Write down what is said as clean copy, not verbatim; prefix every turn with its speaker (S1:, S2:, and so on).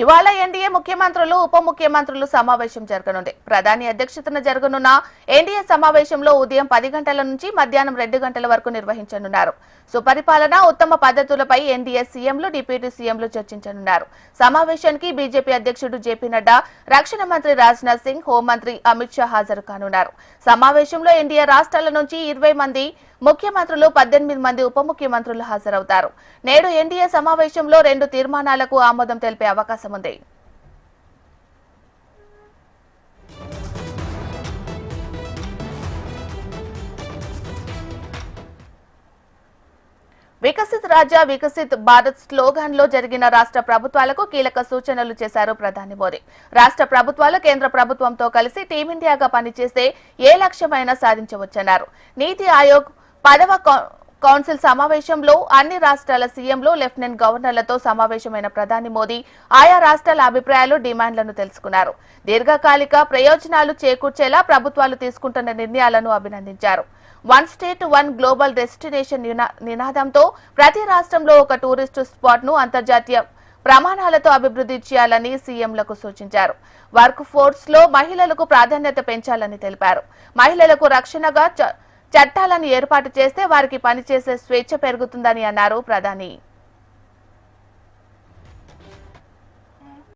S1: ఇవాళ ఎన్డీఏ ముఖ్యమంత్రులు ఉప ముఖ్యమంత్రులు సమావేశం జరగనుంది. ప్రధాని అధ్యక్షతన జరగనున్న ఎన్డీఏ సమావేశంలో ఉదయం 10 గంటల నుంచి మధ్యాహ్నం 2 గంటల వరకు నిర్వహించనున్నారు. సుపరిపాలన, ఉత్తమ పద్ధతులపై ఎన్డీఏ సీఎంలు, డిప్యూటీ సీఎంలు చర్చించనున్నారు. సమావేశానికి బీజేపీ అధ్యక్షుడు జేపీ నడ్డా, రక్షణ మంత్రి రాజ్నాథ్ సింగ్, హోంమంత్రి అమిత్ షా హాజరు కానున్నారు. సమావేశంలో ఎన్డీఏ రాష్ట్రాల నుంచి 20 మంది ముఖ్యమంత్రులు, 18 మంది ఉప ముఖ్యమంత్రులు హాజరవుతారు. నేడు ఎన్డీఏ సమావేశంలో 2 తీర్మానాలకు ఆమోదం తెలిపే అవకాశం ఉంది. వికసిత్ రాజా వికసిత్ భారత్ స్లోగన్ లో జరిగిన రాష్ట్ర ప్రభుత్వాలకు కీలక సూచనలు చేశారు ప్రధాని మోదీ. రాష్ట్ర ప్రభుత్వాలు కేంద్ర ప్రభుత్వంతో కలిసి టీమిండియాగా పనిచేస్తే ఏ లక్ష్యమైనా సాధించవచ్చన్నారు. నీతి ఆయోగ్ 10వ కౌన్సిల్ సమావేశంలో అన్ని రాష్ట్రాల సీఎంలు, లెఫ్టినెంట్ గవర్నర్లతో సమావేశమైన ప్రధాని మోదీ ఆయా రాష్ట్రాల అభిప్రాయాలు, డిమాండ్లను తెలుసుకున్నారు. దీర్ఘకాలిక ప్రయోజనాలు చేకూర్చేలా ప్రభుత్వాలు తీసుకుంటున్న నిర్ణయాలను అభినందించారు. 1 స్టేట్ 1 గ్లోబల్ డెస్టినేషన్ నినాదంతో ప్రతి రాష్ట్రంలో ఒక టూరిస్టు స్పాట్ ను అంతర్జాతీయ ప్రమాణాలతో అభివృద్ధి చేయాలని సీఎంలకు సూచించారు. వర్క్ ఫోర్స్ లో మహిళలకు ప్రాధాన్యత పెంచాలని తెలిపారు. మహిళలకు రక్షణగా చట్టాలను ఏర్పాటు చేస్తే వారికి పనిచేసే స్వేచ్ఛ పెరుగుతుందని అన్నారు ప్రధాని.